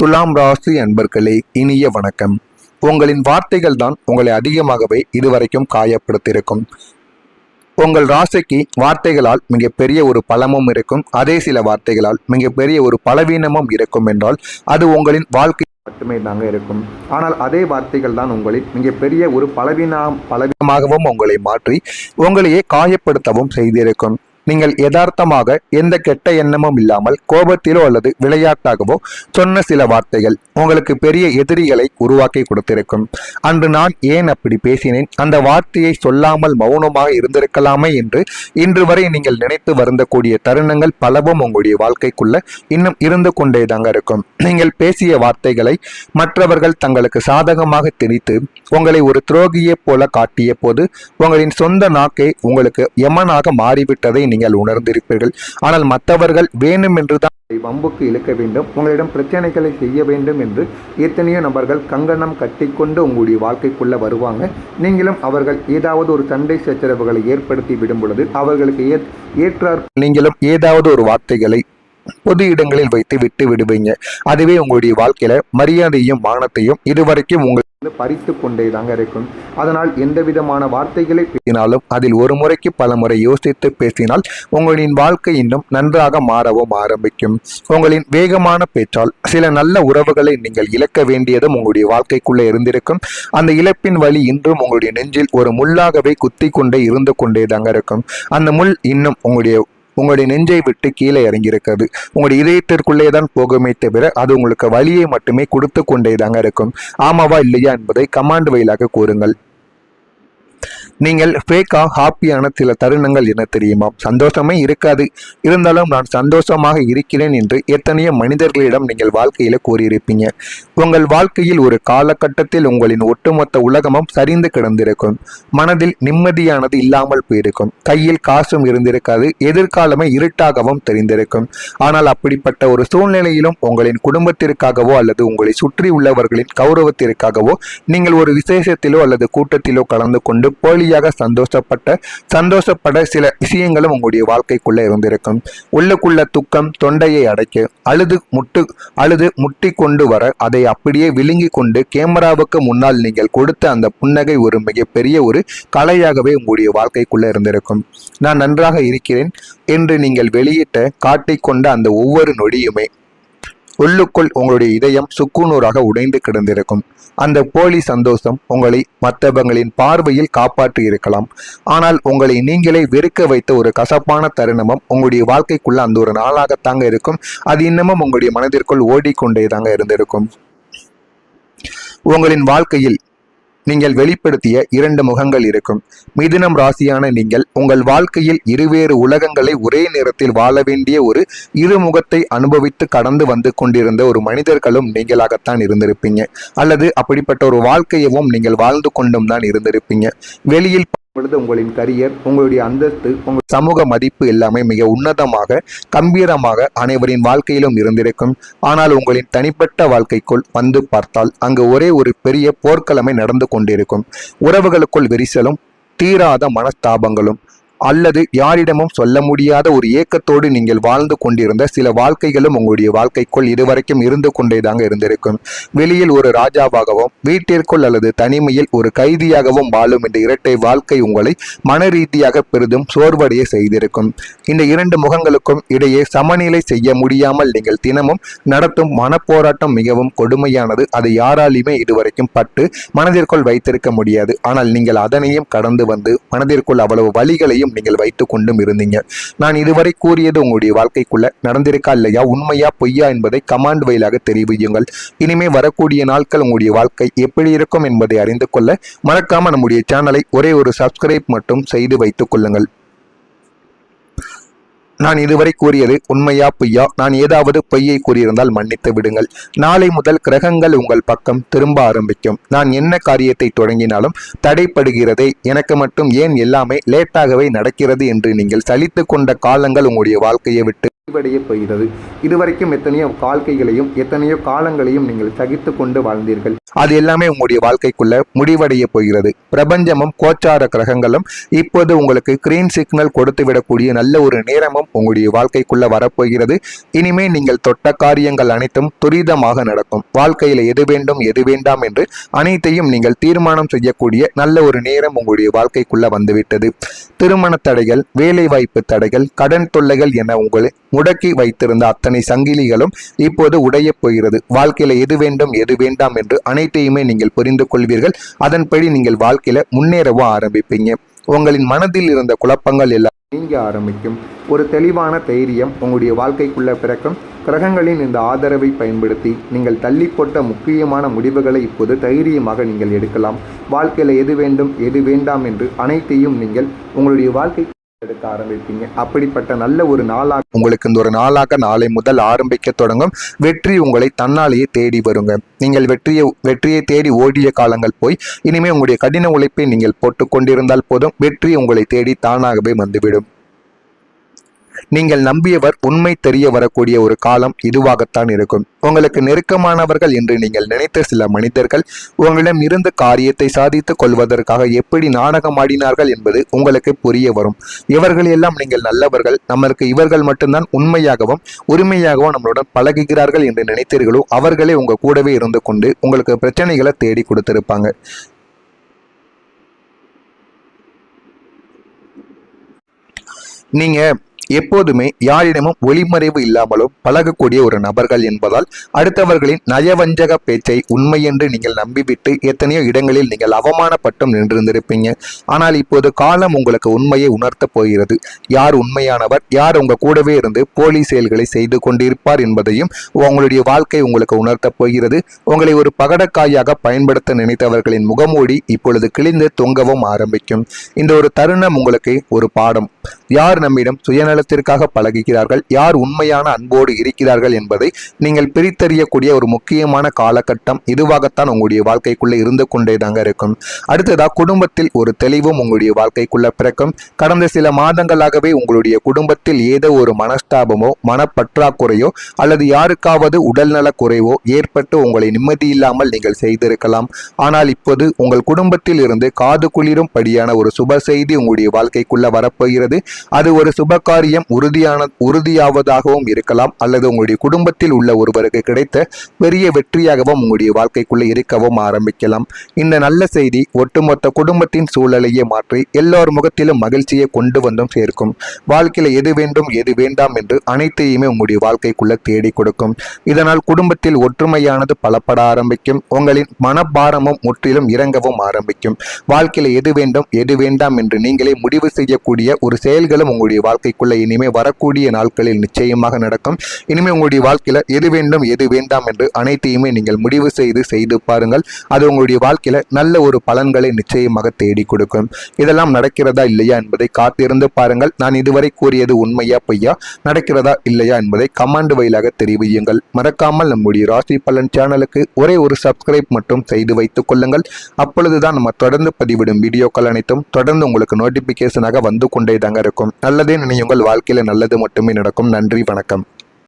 துலாம் ராசி அன்பர்களே, இனிய வணக்கம். உங்களின் வார்த்தைகள் தான் உங்களை அதிகமாகவே இதுவரைக்கும் காயப்படுத்தியிருக்கும். உங்கள் ராசிக்கு வார்த்தைகளால் மிகப்பெரிய ஒரு பலமும் இருக்கும், அதே சில வார்த்தைகளால் மிகப்பெரிய ஒரு பலவீனமும் இருக்கும் என்றால் அது உங்களின் வாழ்க்கை மட்டுமே தாங்க இருக்கும். ஆனால் அதே வார்த்தைகள் தான் உங்களின் மிகப்பெரிய ஒரு பலவீனமாகவும் உங்களை மாற்றி உங்களையே காயப்படுத்தவும் செய்திருக்கும். நீங்கள் யதார்த்தமாக எந்த கெட்ட எண்ணமும் இல்லாமல் கோபத்திலோ அல்லது விளையாட்டாகவோ சொன்ன சில வார்த்தைகள் உங்களுக்கு பெரிய எதிரிகளை உருவாக்கி கொடுத்திருக்கும். அன்று நான் ஏன் அப்படி பேசினேன், அந்த வார்த்தையை சொல்லாமல் மௌனமாக இருந்திருக்கலாமே என்று இன்று வரை நீங்கள் நினைத்து வருந்தக்கூடிய தருணங்கள் பலவும் உங்களுடைய வாழ்க்கைக்குள்ள இன்னும் இருந்து கொண்டே தாங்க இருக்கும். நீங்கள் பேசிய வார்த்தைகளை மற்றவர்கள் தங்களுக்கு சாதகமாக திணித்து உங்களை ஒரு துரோகியை போல காட்டிய போது உங்களின் சொந்த நாக்கே உங்களுக்கு யமனாக மாறிவிட்டதை நீங்கள் உணர்ந்திருப்பீர்கள். ஆனால் மற்றவர்கள் வேணும் என்றுதான் வம்புக்கு இழுக்க வேண்டும், உங்களிடம் பிரச்சனைகளை செய்ய வேண்டும் என்று எத்தனையோ நபர்கள் கங்கணம் கட்டிக்கொண்டு உங்களுடைய வாழ்க்கைக்குள்ள வருவாங்க. நீங்களும் அவர்கள் ஏதாவது ஒரு சண்டை சச்சரவுகளை ஏற்படுத்தி விடும் பொழுது அவர்களுக்கு ஏற்றார் நீங்களும் ஏதாவது ஒரு வார்த்தைகளை பொது இடங்களில் வைத்து விட்டு விடுவீங்க. அதுவே உங்களுடைய வாழ்க்கையில மரியாதையும் மானத்தையும் இதுவரைக்கும் உங்களுக்கு பறித்து கொண்டே தாங்க இருக்கும். அதனால் எந்த விதமான வார்த்தைகளை பேசினாலும் அதில் ஒரு முறைக்கு பல முறை யோசித்து பேசினால் உங்களின் வாழ்க்கை இன்னும் நன்றாக மாறவும் ஆரம்பிக்கும். உங்களின் வேகமான பேச்சால் சில நல்ல உறவுகளை நீங்கள் இழக்க வேண்டியதும் உங்களுடைய வாழ்க்கைக்குள்ளே இருந்திருக்கும். அந்த இழப்பின் வழி இன்றும் உங்களுடைய நெஞ்சில் ஒரு முள்ளாகவே குத்தி கொண்டே இருந்து கொண்டே தாங்க இருக்கும். அந்த முள் இன்னும் உங்களுடைய நெஞ்சை விட்டு கீழே இறங்கியிருக்கிறது. உங்களுடைய இதயத்திற்குள்ளே தான் போகுமே தவிர அது உங்களுக்கு வலியை மட்டுமே கொடுத்து கொண்டே தாங்க இருக்கும். ஆமாவா இல்லையா என்பதை கமாண்ட் வழியாக கூறுங்கள். நீங்கள் ஃபேக்கா ஹாப்பியான சில தருணங்கள் என்ன தெரியுமா? சந்தோஷமே இருக்காது, இருந்தாலும் நான் சந்தோஷமாக இருக்கிறேன் என்று எத்தனையோ மனிதர்களிடம் நீங்கள் வாழ்க்கையில கூறியிருப்பீங்க. உங்கள் வாழ்க்கையில் ஒரு காலகட்டத்தில் உங்களின் ஒட்டுமொத்த உலகமும் சரிந்து கிடந்திருக்கும். மனதில் நிம்மதியானது இல்லாமல் போயிருக்கும். கையில் காசும் இருந்திருக்காது. எதிர்காலமே இருட்டாகவும் தெரிந்திருக்கும். ஆனால் அப்படிப்பட்ட ஒரு சூழ்நிலையிலும் உங்களின் குடும்பத்திற்காகவோ அல்லது உங்களை சுற்றி உள்ளவர்களின் கௌரவத்திற்காகவோ நீங்கள் ஒரு விசேஷத்திலோ அல்லது கூட்டத்திலோ கலந்து கொண்டு போலியாக சந்தோஷப்பட சில விஷயங்களும் உங்களுடைய வாழ்க்கைக்குள்ள இருந்திருக்கும். உள்ளுக்குள்ள துக்கம் தொண்டையை அடைக்க அழுது முட்டி கொண்டு வர அதை அப்படியே விழுங்கி கொண்டு கேமராவுக்கு முன்னால் நீங்கள் கொடுத்த அந்த புன்னகை ஒரு மிகப்பெரிய ஒரு கலையாகவே உங்களுடைய வாழ்க்கைக்குள்ள இருந்திருக்கும். நான் நன்றாக இருக்கிறேன் என்று நீங்கள் வெளியிட்ட காட்டிக்கொண்ட அந்த ஒவ்வொரு நொடியுமே உள்ளுக்குள் உங்களுடைய இதயம் சுக்குநூறாக உடைந்து கிடந்திருக்கும். அந்த போலி சந்தோஷம் உங்களை மற்றவங்களின் பார்வையில் காப்பாற்றி இருக்கலாம். ஆனால் உங்களை நீங்களே வெறுக்க வைத்த ஒரு கசப்பான தருணமும் உங்களுடைய வாழ்க்கைக்குள்ள அந்த ஒரு நாளாகத்தாங்க இருக்கும். அது இன்னமும் உங்களுடைய மனதிற்குள் ஓடிக்கொண்டே தாங்க இருந்திருக்கும். உங்களின் வாழ்க்கையில் நீங்கள் வெளிப்படுத்திய இரண்டு முகங்கள் இருக்கும். மிதுனம் ராசியான நீங்கள் உங்கள் வாழ்க்கையில் இருவேறு உலகங்களை ஒரே நேரத்தில் வாழ வேண்டிய ஒரு இருமுகத்தை அனுபவித்து கடந்து வந்து கொண்டிருந்த ஒரு மனிதர்களும் நீங்களாகத்தான் இருந்திருப்பீங்க. அல்லது அப்படிப்பட்ட ஒரு வாழ்க்கையவும் நீங்கள் வாழ்ந்து கொண்டும் தான் இருந்திருப்பீங்க. வெளியில் பொழுது உங்களின் கரியர், உங்களுடைய அந்தஸ்து, உங்கள் சமூக மதிப்பு எல்லாமே மிக உன்னதமாக கம்பீரமாக அனைவரின் வாழ்க்கையிலும் இருந்திருக்கும். ஆனால் உங்களின் தனிப்பட்ட வாழ்க்கைக்குள் வந்து பார்த்தால் அங்கு ஒரே ஒரு பெரிய போர்க்களமே நடந்து கொண்டிருக்கும். உறவுகளுக்குள் விரிசலும் தீராத மனஸ்தாபங்களும் அல்லது யாரிடமும் சொல்ல முடியாத ஒரு ஏக்கத்தோடு நீங்கள் வாழ்ந்து கொண்டிருந்த சில வாழ்க்கைகளும் உங்களுடைய வாழ்க்கைக்குள் இதுவரைக்கும் இருந்து கொண்டே தாங்க இருந்திருக்கும். வெளியில் ஒரு ராஜாவாகவும் வீட்டிற்குள் அல்லது தனிமையில் ஒரு கைதியாகவும் வாழும் இந்த இரட்டை வாழ்க்கை உங்களை மன ரீதியாக பெரிதும் சோர்வடைய செய்திருக்கும். இந்த இரண்டு முகங்களுக்கும் இடையே சமநிலை செய்ய முடியாமல் நீங்கள் தினமும் நடத்தும் மனப்போராட்டம் மிகவும் கொடுமையானது. அதை யாராலுமே இதுவரைக்கும் பட்டு மனதிற்குள் வைத்திருக்க முடியாது. ஆனால் நீங்கள் அதனையும் கடந்து வந்து மனதிற்குள் அவ்வளவு வலிகளையும் நீங்கள் வைத்துக் கொண்டும் இருந்தீங்க. நான் இதுவரை கூறியது உங்களுடைய வாழ்க்கைக்குள்ள நடந்திருக்கா இல்லையா, உண்மையா பொய்யா என்பதை கமாண்ட் வழியாக தெரிவியுங்கள். இனிமே வரக்கூடிய நாட்கள் உங்களுடைய வாழ்க்கை எப்படி இருக்கும் என்பதை அறிந்து கொள்ள மறக்காம நம்முடைய சேனலை ஒரே ஒரு சப்ஸ்கிரைப் மட்டும் செய்து வைத்துக் கொள்ளுங்கள். நான் இதுவரை கூறியது உண்மையா பொய்யா, நான் ஏதாவது பொய்யை கூறியிருந்தால் மன்னித்து விடுங்கள். நாளை முதல் கிரகங்கள் உங்கள் பக்கம் திரும்ப ஆரம்பிக்கும். நான் என்ன காரியத்தை தொடங்கினாலும் தடைப்படுகிறதே, எனக்கு மட்டும் ஏன் எல்லாமே லேட்டாகவே நடக்கிறது என்று நீங்கள் சலித்து கொண்ட காலங்கள் உங்களுடைய வாழ்க்கையை விட்டு போகிறது. இதுவரைக்கும் எத்தனையோ வாழ்க்கைகளையும் எத்தனையோ காலங்களையும் நீங்கள் சகித்து கொண்டு வாழ்ந்தீர்கள். அது எல்லாமே உங்களுடைய வாழ்க்கைக்குள்ள முடிவடைய போகிறது. பிரபஞ்சமும் கோச்சார கிரகங்களும் இப்போது உங்களுக்கு கிரீன் சிக்னல் கொடுத்து விடக்கூடிய நல்ல ஒரு நேரமும் உங்களுடைய வாழ்க்கைக்குள்ள வரப்போகிறது. இனிமே நீங்கள் தொட்ட காரியங்கள் அனைத்தும் துரிதமாக நடக்கும். வாழ்க்கையில எது வேண்டும் எது வேண்டாம் என்று அனைத்தையும் நீங்கள் தீர்மானம் செய்யக்கூடிய நல்ல ஒரு நேரம் உங்களுடைய வாழ்க்கைக்குள்ள வந்துவிட்டது. திருமண தடைகள், வேலை வாய்ப்பு தடைகள், கடன் தொல்லைகள் என உங்களை முடக்கி வைத்திருந்த அத்தனை சங்கிலிகளும் இப்போது உடைய போகிறது. வாழ்க்கையில எது வேண்டும் எது வேண்டாம் என்று அனைத்தையுமே நீங்கள் புரிந்து கொள்வீர்கள். அதன்படி நீங்கள் வாழ்க்கையில முன்னேறவும் ஆரம்பிப்பீங்க. உங்களின் மனதில் இருந்த குழப்பங்கள் எல்லாம் நீங்க ஆரம்பிக்கும். ஒரு தெளிவான தைரியம் உங்களுடைய வாழ்க்கைக்குள்ள பிறக்கும். கிரகங்களின் இந்த ஆதரவை பயன்படுத்தி நீங்கள் தள்ளி போட்ட முக்கியமான முடிவுகளை இப்போது தைரியமாக நீங்கள் எடுக்கலாம். வாழ்க்கையில எது வேண்டும் எது வேண்டாம் என்று அனைத்தையும் நீங்கள் உங்களுடைய வாழ்க்கை எடுக்க ஆரம்பிப்பீங்க. அப்படிப்பட்ட நல்ல ஒரு நாளாக உங்களுக்கு இந்த ஒரு நாளாக நாளை முதல் ஆரம்பிக்க தொடங்கும். வெற்றி உங்களை தன்னாலேயே தேடி வருங்க. நீங்கள் வெற்றியை தேடி ஓடிய காலங்கள் போய் இனிமே உங்களுடைய கடின உழைப்பை நீங்கள் போட்டுக் கொண்டிருந்தால் போதும், வெற்றி உங்களை தேடி தானாகவே வந்துவிடும். நீங்கள் நம்பியவர் உண்மை தெரிய வரக்கூடிய ஒரு காலம் இதுவாகத்தான் இருக்கும். உங்களுக்கு நெருக்கமானவர்கள் என்று நீங்கள் நினைத்த சில மனிதர்கள் உங்களிடம் இருந்து காரியத்தை சாதித்துக் கொள்வதற்காக எப்படி நாடகமாடினார்கள் என்பது உங்களுக்கு புரிய வரும். இவர்கள் எல்லாம் நீங்கள் நல்லவர்கள், நம்மளுக்கு இவர்கள் மட்டும்தான் உண்மையாகவும் உரிமையாகவும் நம்மளுடன் பழகுகிறார்கள் என்று நினைத்தீர்களோ அவர்களே உங்க கூடவே இருந்து கொண்டு உங்களுக்கு பிரச்சனைகளை தேடி கொடுத்திருப்பாங்க. நீங்க எப்போதுமே யாரிடமும் ஒளிமறைவு இல்லாமலும் பழகக்கூடிய ஒரு நபர்கள் என்பதால் அடுத்தவர்களின் நயவஞ்சக பேச்சை உண்மை என்று நீங்கள் நம்பிவிட்டு எத்தனையோ இடங்களில் நீங்கள் அவமானப்பட்டும் நின்றிருந்திருப்பீங்க. ஆனால் இப்போது காலம் உங்களுக்கு உண்மையை உணர்த்த போகிறது. யார் உண்மையானவர், யார் உங்க கூடவே இருந்து போலி செயல்களை செய்து கொண்டிருப்பார் என்பதையும் உங்களுடைய வாழ்க்கை உங்களுக்கு உணர்த்த போகிறது. உங்களை ஒரு பகடக்காயாக பயன்படுத்த நினைத்தவர்களின் முகமூடி இப்பொழுது கிழிந்து தொங்கவும் ஆரம்பிக்கும். இந்த ஒரு தருணம் உங்களுக்கு ஒரு பாடம். யார் நம்மிடம் சுயநலத்திற்காக பழகுகிறார்கள், யார் உண்மையான அன்போடு இருக்கிறார்கள் என்பதை நீங்கள் பிரித்தறியக்கூடிய ஒரு முக்கியமான காலகட்டம் இதுவாகத்தான் உங்களுடைய வாழ்க்கைக்குள்ள இருந்து கொண்டேதாங்க இருக்கும். அடுத்ததா குடும்பத்தில் ஒரு தெளிவும் உங்களுடைய வாழ்க்கைக்குள்ள பிறக்கும். கடந்த சில மாதங்களாகவே உங்களுடைய குடும்பத்தில் ஏதோ ஒரு மனஸ்தாபமோ மனப்பற்றாக்குறையோ அல்லது யாருக்காவது உடல்நல குறைவோ ஏற்பட்டு உங்களை நிம்மதியில்லாமல் நீங்கள் செய்திருக்கலாம். ஆனால் இப்போது உங்கள் குடும்பத்தில் இருந்து காது குளிரும் படியான ஒரு சுப செய்தி உங்களுடைய வாழ்க்கைக்குள்ள வரப்போகிறது. அது ஒரு சுப காரியம் உறுதியாவதாகவும் இருக்கலாம், அல்லது உங்களுடைய குடும்பத்தில் உள்ள ஒருவருக்கு கிடைத்த பெரிய வெற்றியாகவும் உங்களுடைய வாழ்க்கைக்குள்ள இருக்கவும் ஆரம்பிக்கலாம். இந்த நல்ல செய்தி ஒட்டுமொத்த குடும்பத்தின் சூழலையே மாற்றி எல்லோர் முகத்திலும் மகிழ்ச்சியை கொண்டு வந்தும் சேர்க்கும். வாழ்க்கையில எது வேண்டும் எது வேண்டாம் என்று அனைத்தையுமே உங்களுடைய வாழ்க்கைக்குள்ள தேடி கொடுக்கும். இதனால் குடும்பத்தில் ஒற்றுமையானது பலப்பட ஆரம்பிக்கும். உங்களின் மனபாரமும் முற்றிலும் இறங்கவும் ஆரம்பிக்கும். வாழ்க்கையில எது வேண்டும் எது வேண்டாம் என்று நீங்களே முடிவு செய்யக்கூடிய ஒரு செயல்களும் உங்களுடைய வாழ்க்கைக்குள்ள இனிமே வரக்கூடிய நாட்களில் நிச்சயமாக நடக்கும். இனிமே உங்களுடைய வாழ்க்கையில எது வேண்டும் எது வேண்டாம் என்று அனைத்தையுமே நீங்கள் முடிவு செய்து பாருங்கள். அது உங்களுடைய வாழ்க்கையில நல்ல ஒரு பலன்களை நிச்சயமாக தேடி கொடுக்கும். இதெல்லாம் நடக்கிறதா இல்லையா என்பதை காத்திருந்து பாருங்கள். நான் இதுவரை கூறியது உண்மையா பொய்யா, நடக்கிறதா இல்லையா என்பதை கமெண்ட் வாயிலாக தெரிவியுங்கள். மறக்காமல் நம்முடைய ராசி பலன் சேனலுக்கு ஒரே ஒரு சப்ஸ்கிரைப் மட்டும் செய்து வைத்துக் கொள்ளுங்கள். அப்பொழுதுதான் நம்ம தொடர்ந்து பதிவிடும் வீடியோக்கள் அனைத்தும் தொடர்ந்து உங்களுக்கு நோட்டிபிகேஷனாக வந்து கொண்டே தாங்க இருக்கும். நல்லதே நினையுங்கள். வாழ்க்கையில நல்லது மட்டுமே நடக்கும். நன்றி, வணக்கம்.